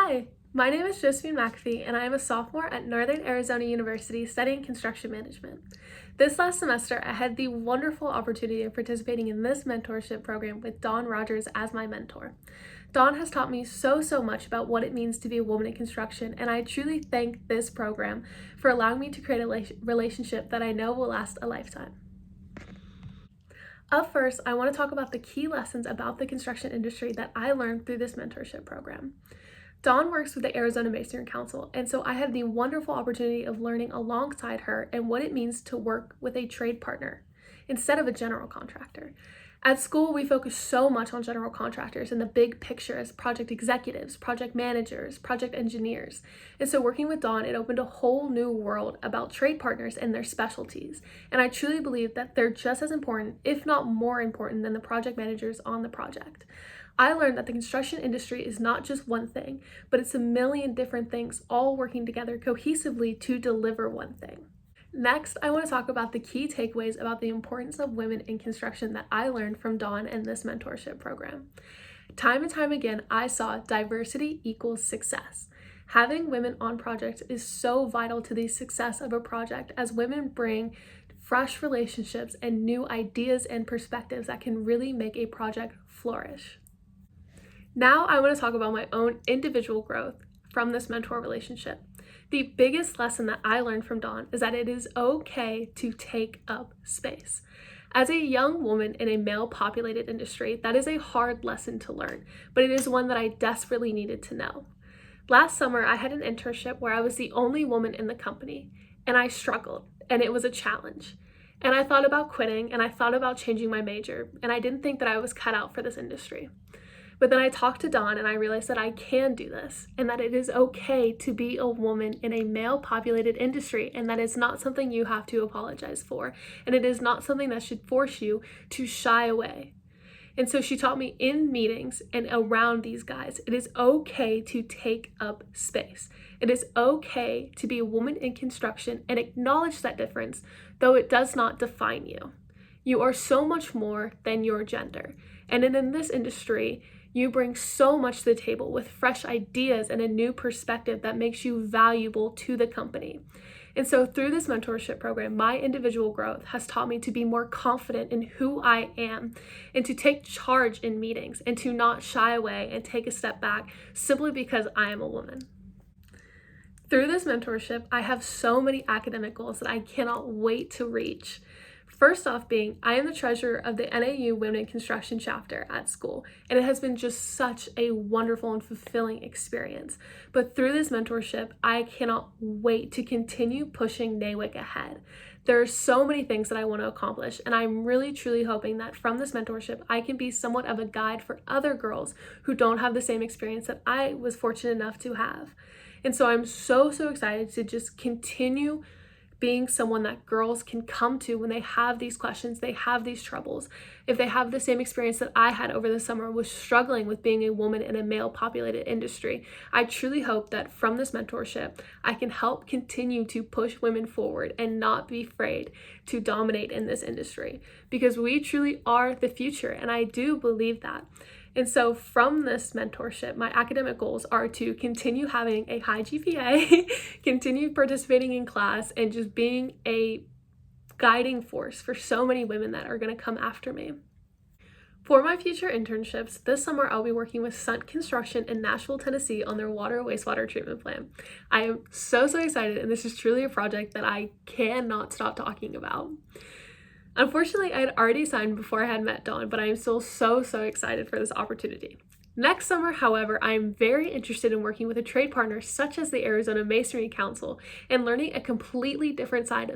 Hi, my name is Josephine McAfee, and I am a sophomore at Northern Arizona University studying construction management. This last semester, I had the wonderful opportunity of participating in this mentorship program with Dawn Rogers as my mentor. Dawn has taught me so much about what it means to be a woman in construction, and I truly thank this program for allowing me to create a relationship that I know will last a lifetime. Up first, I want to talk about the key lessons about the construction industry that I learned through this mentorship program. Dawn works with the Arizona Masonry Council, and so I had the wonderful opportunity of learning alongside her and what it means to work with a trade partner instead of a general contractor. At school, we focus so much on general contractors and the big picture as project executives, project managers, project engineers. And so working with Dawn, it opened a whole new world about trade partners and their specialties. And I truly believe that they're just as important, if not more important, than the project managers on the project. I learned that the construction industry is not just one thing, but it's a million different things all working together cohesively to deliver one thing. Next, I want to talk about the key takeaways about the importance of women in construction that I learned from Dawn and this mentorship program. Time and time again, I saw diversity equals success. Having women on projects is so vital to the success of a project, as women bring fresh relationships and new ideas and perspectives that can really make a project flourish. Now I want to talk about my own individual growth from this mentor relationship. The biggest lesson that I learned from Dawn is that it is okay to take up space. As a young woman in a male-populated industry, that is a hard lesson to learn, but it is one that I desperately needed to know. Last summer, I had an internship where I was the only woman in the company, and I struggled, and it was a challenge. And I thought about quitting, and I thought about changing my major, and I didn't think that I was cut out for this industry. But then I talked to Dawn and I realized that I can do this and that it is okay to be a woman in a male-populated industry, and that it's not something you have to apologize for, and it is not something that should force you to shy away. And so she taught me in meetings and around these guys, it is okay to take up space. It is okay to be a woman in construction and acknowledge that difference, though it does not define you. You are so much more than your gender. And in this industry, you bring so much to the table with fresh ideas and a new perspective that makes you valuable to the company. And so through this mentorship program, my individual growth has taught me to be more confident in who I am and to take charge in meetings and to not shy away and take a step back simply because I am a woman. Through this mentorship, I have so many academic goals that I cannot wait to reach. First off being, I am the treasurer of the NAU Women in Construction chapter at school, and it has been just such a wonderful and fulfilling experience. But through this mentorship, I cannot wait to continue pushing NAWIC ahead. There are so many things that I want to accomplish, and I'm really truly hoping that from this mentorship, I can be somewhat of a guide for other girls who don't have the same experience that I was fortunate enough to have. And so I'm so excited to just continue being someone that girls can come to when they have these questions, they have these troubles. If they have the same experience that I had over the summer was struggling with being a woman in a male-populated industry, I truly hope that from this mentorship, I can help continue to push women forward and not be afraid to dominate in this industry, because we truly are the future, and I do believe that. And so from this mentorship, my academic goals are to continue having a high GPA, continue participating in class, and just being a guiding force for so many women that are going to come after me. For my future internships, this summer I'll be working with Sunt Construction in Nashville, Tennessee on their water wastewater treatment plant. I am so excited, and this is truly a project that I cannot stop talking about. Unfortunately, I had already signed before I had met Dawn, but I am still so excited for this opportunity. Next summer, however, I am very interested in working with a trade partner such as the Arizona Masonry Council and learning a completely different side of